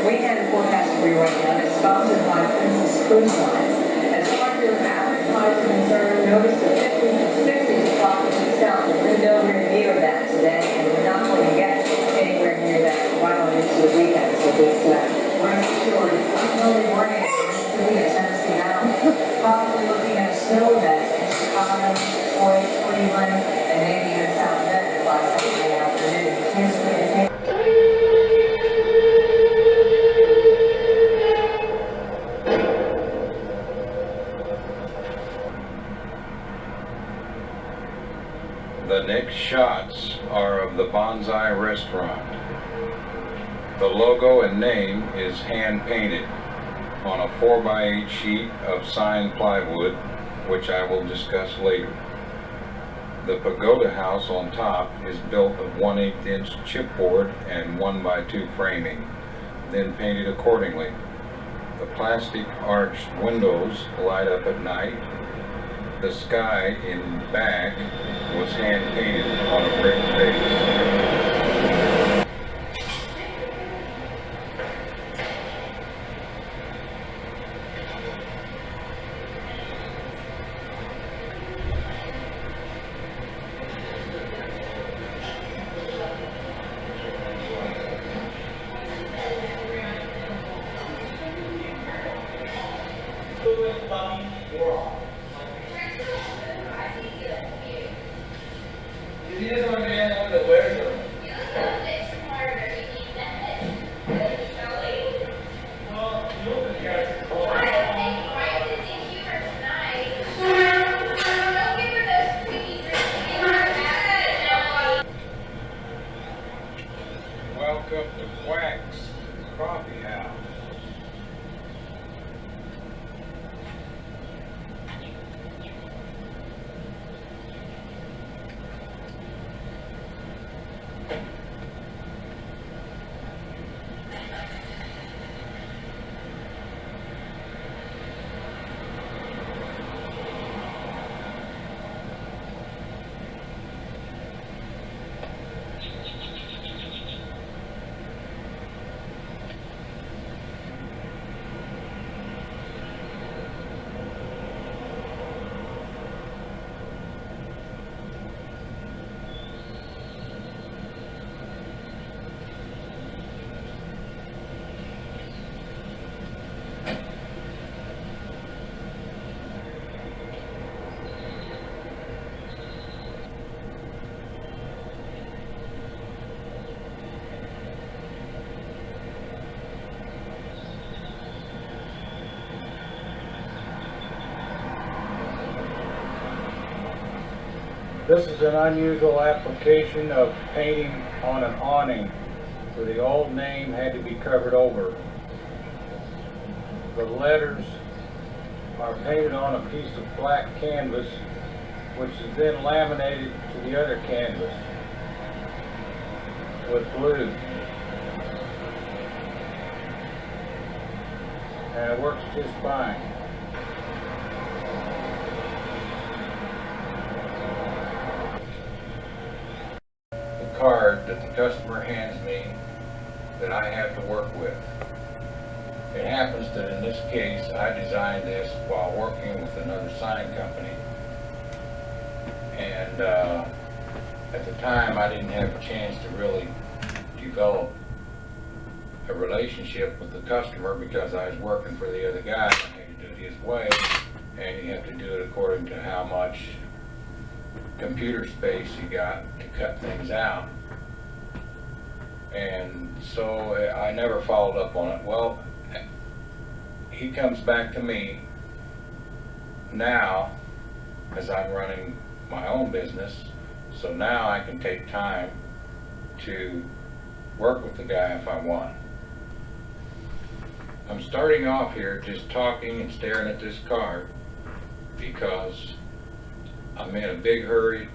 weekend forecast for you right now is sponsored by Princess Cruise Lines. As far as your average highs are concerned, notice the 50s and 60s approximately south. We're nowhere near that today, and we're not going to get anywhere near that right on into the weekend. So this rest assured, it's early morning in Mississippi and Tennessee now. Probably looking at a snow event in Chicago, Detroit, Cleveland, and maybe even South Bend by Saturday afternoon. Here's the The next shots are of the Bonsai restaurant. The logo and name is hand-painted on a 4x8 sheet of signed plywood, which I will discuss later. The pagoda house on top is built of 1/8 inch chipboard and 1x2 framing, then painted accordingly. The plastic arched windows light up at night. The sky in back was hand-painted on a brick base. Welcome to Quack's Coffee House. This is an unusual application of painting on an awning where the old name had to be covered over. The letters are painted on a piece of black canvas, which is then laminated to the other canvas with glue. And it works just fine. Card that the customer hands me that I have to work with. It happens that in this case I designed this while working with another sign company, and at the time I didn't have a chance to really develop a relationship with the customer because I was working for the other guy. I had to do it his way, and you have to do it according to how much computer space you got to cut things out. And so I never followed up on it. Well, he comes back to me now as I'm running my own business, so now I can take time to work with the guy if I want. I'm starting off here just talking and staring at this card because I'm in a big hurry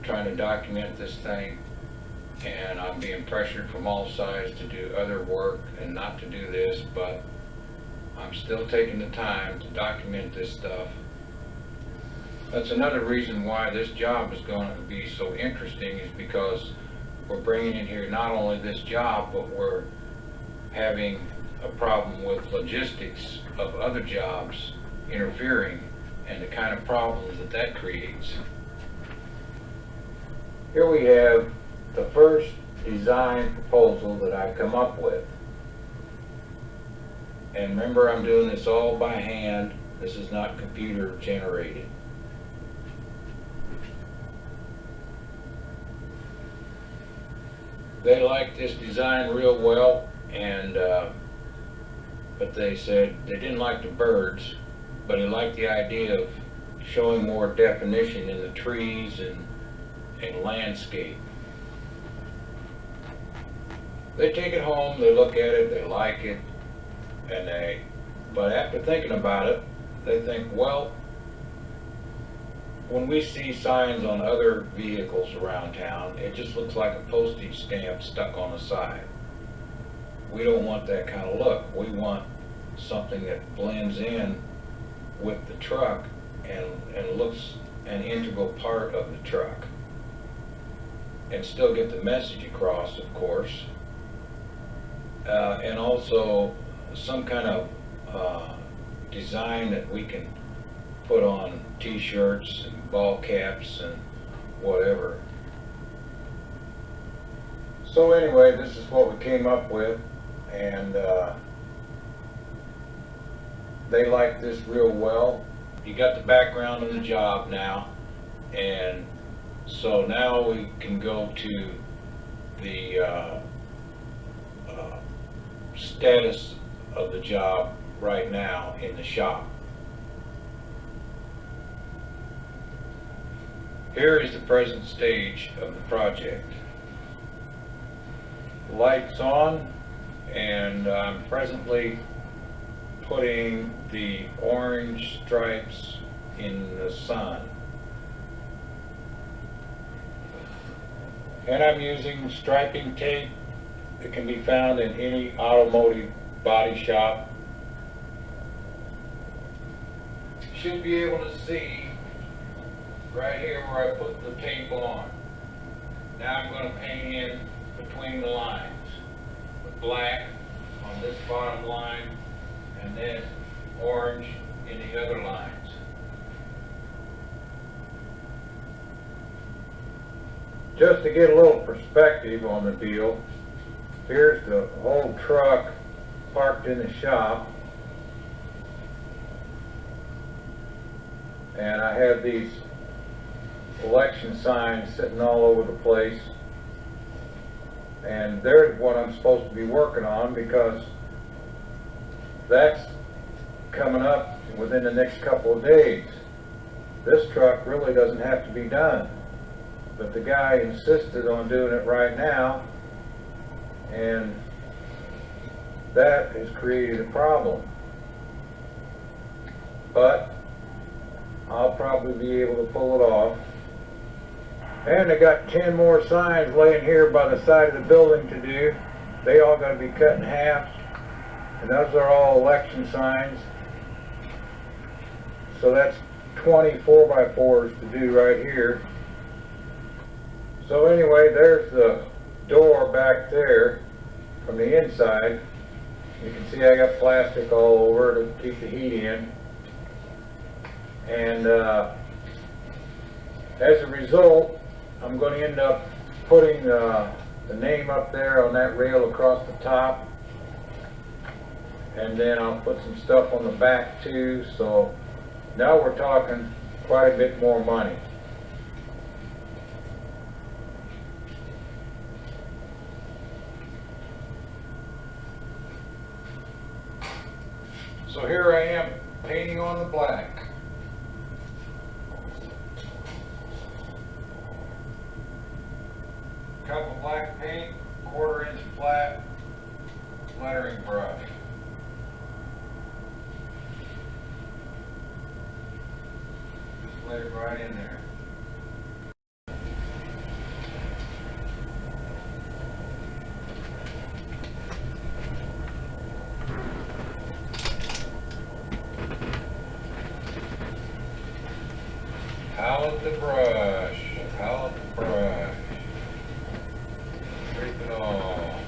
trying to document this thing, and I'm being pressured from all sides to do other work and not to do this, but I'm still taking the time to document this stuff. That's another reason why this job is going to be so interesting, is because we're bringing in here not only this job, but we're having a problem with logistics of other jobs interfering and the kind of problems that that creates. Here we have the first design proposal that I come up with. And remember, I'm doing this all by hand. This is not computer generated. They liked this design real well, and but they said they didn't like the birds, but they liked the idea of showing more definition in the trees and landscape. They take it home, they look at it, they like it, but after thinking about it, they think, well, when we see signs on other vehicles around town, it just looks like a postage stamp stuck on the side. We don't want that kind of look. We want something that blends in with the truck and looks an integral part of the truck. And still get the message across, of course. And also some kind of design that we can put on t-shirts and ball caps and whatever. So anyway, this is what we came up with, and they like this real well. You got the background of the job now, and so now we can go to the status of the job right now in the shop. Here is the present stage of the project. Lights on, and I'm presently putting the orange stripes in the sun. And I'm using striping tape that can be found in any automotive body shop. You should be able to see right here where I put the tape on. Now I'm going to paint in between the lines with black on this bottom line and then orange in the other lines. Just to get a little perspective on the deal, here's the whole truck parked in the shop, and I have these election signs sitting all over the place, and there's what I'm supposed to be working on, because that's coming up within the next couple of days. This truck really doesn't have to be done, but the guy insisted on doing it right now, and that has created a problem. But I'll probably be able to pull it off. And I got 10 more signs laying here by the side of the building to do. They all got to be cut in half, and those are all election signs. So that's 20 4x4s to do right here. So anyway, there's the door back there from the inside. You can see I got plastic all over to keep the heat in. And as a result, I'm going to end up putting the name up there on that rail across the top. And then I'll put some stuff on the back too. So now we're talking quite a bit more money. So here I am painting on the black. Cup of black paint, 1/4 inch flat lettering brush. Just lay it right in there. Palette the brush, palette the brush. Scrape it all.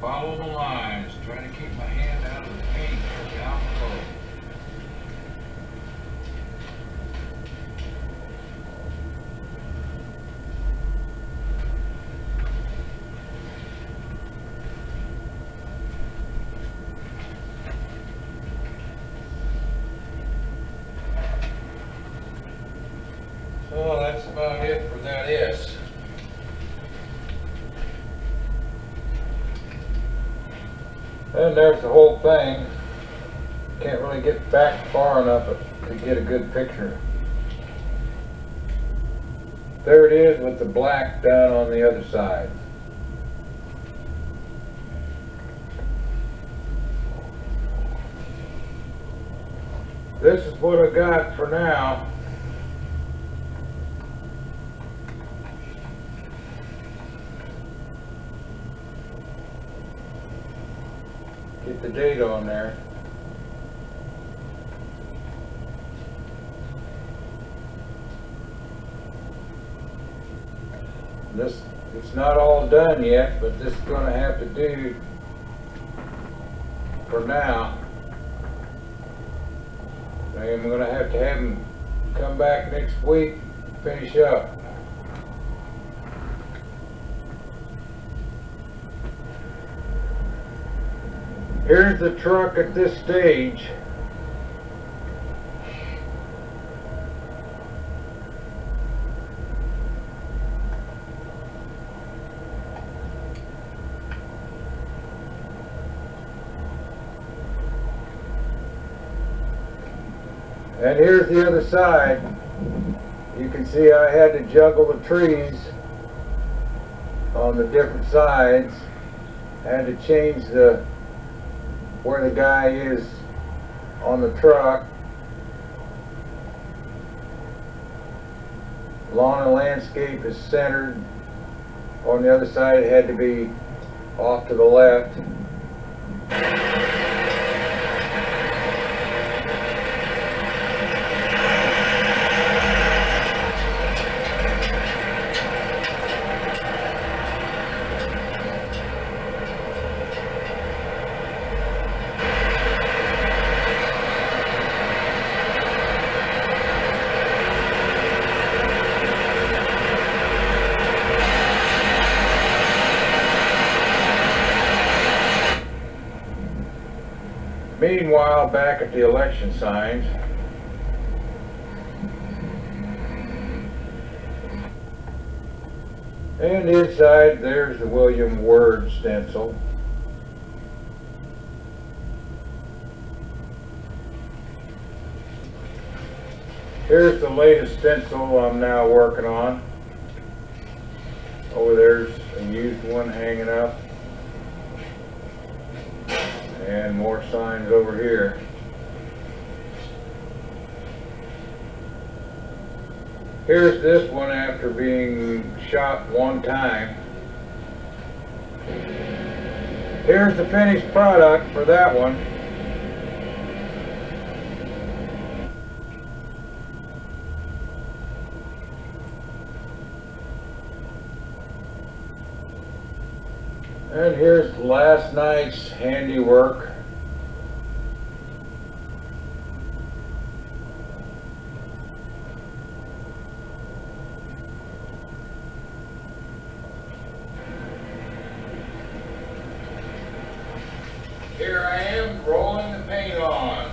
Follow the lines. Try to keep my hand out of the paint down below. So that's about it for that S. And there's the whole thing. Can't really get back far enough to get a good picture. There it is with the black down on the other side. This is what I got for now. Get the date on there. It's not all done yet, but this is going to have to do for now. And we're going to have him come back next week, finish up. Here's the truck at this stage. And here's the other side. You can see I had to juggle the trees on the different sides. I had to change where the guy is on the truck. Lawn and landscape is centered. On the other side it had to be off to the left. Meanwhile, back at the election signs, and inside there's the William Word stencil. Here's the latest stencil I'm now working on. Over there's a used one hanging up. And more signs over here. Here's this one after being shot one time. Here's the finished product for that one. And here's last night's handiwork. Here I am rolling the paint on.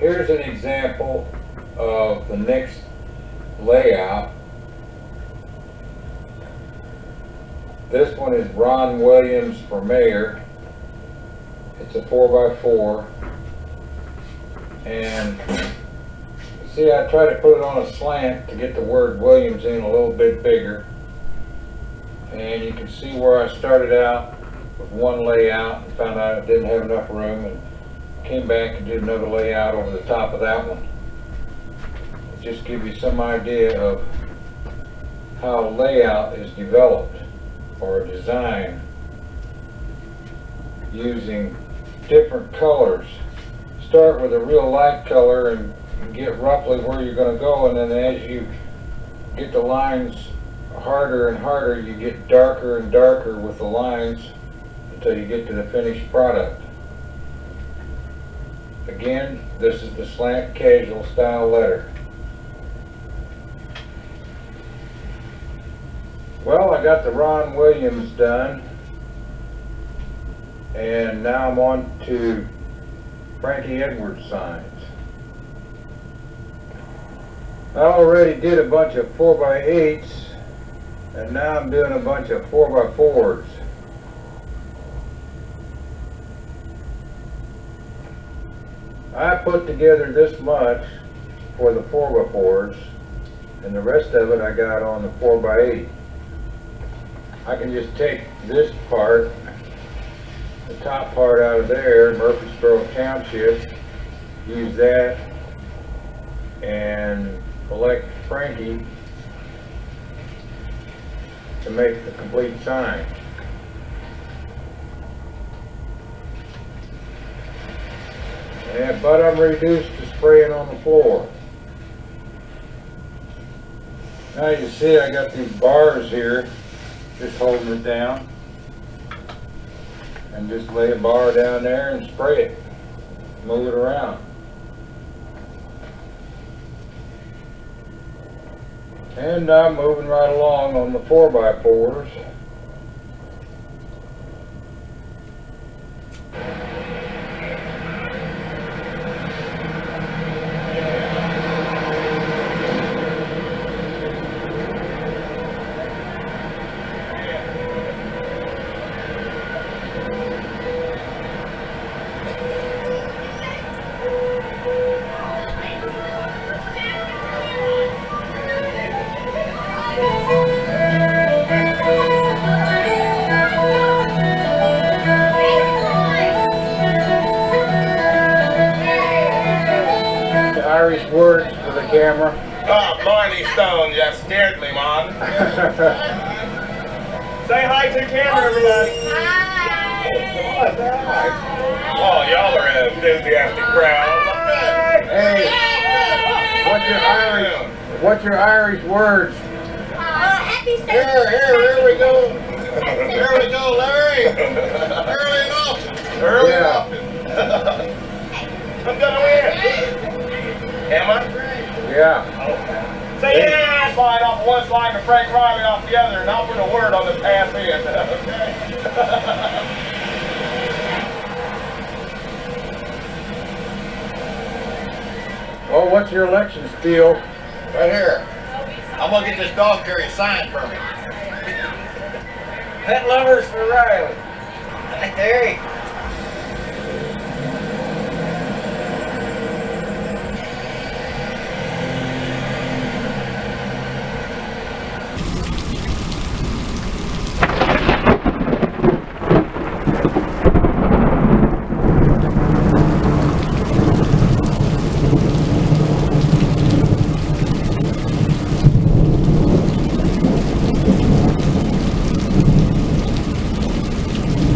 Here's an example of the next layout. This one is Ron Williams for mayor. It's a 4x4. And see, I try to put it on a slant to get the word Williams in a little bit bigger. And you can see where I started out with one layout and found out I didn't have enough room, and came back and did another layout over the top of that one. Just give you some idea of how a layout is developed or a design using different colors. Start with a real light color and get roughly where you're going to go, and then as you get the lines harder and harder, you get darker and darker with the lines until you get to the finished product. Again, this is the slant casual style letter. Well, I got the Ron Williams done, and now I'm on to Frankie Edwards signs. I already did a bunch of 4x8s, and now I'm doing a bunch of 4x4s. I put together this much for the 4x4s, and the rest of it I got on the 4x8. I can just take this part, the top part out of there, Murfreesboro Township, use that, and select Frankie to make the complete sign. But I'm reduced to spraying on the floor. Now you see I got these bars here, just holding it down. And just lay a bar down there and spray it. Move it around. And I'm moving right along on the 4x4s. Irish words for the camera. Oh, Barney Stone, you scared me, man. Say hi to the camera, everybody. Hi. Oh, y'all are an enthusiastic crowd. Hey, what's your Irish words? Happy Here we go. Here we go, Larry. Early and often. Early and often. I'm gonna win. Am I? Yeah. Say yeah slide off one slide and Frank Riley off the other, and I'll put a word on the pass in. Okay? Well, what's your election spiel? Right here. I'm gonna get this dog carry a sign for me. Pet lovers for Riley. Hey,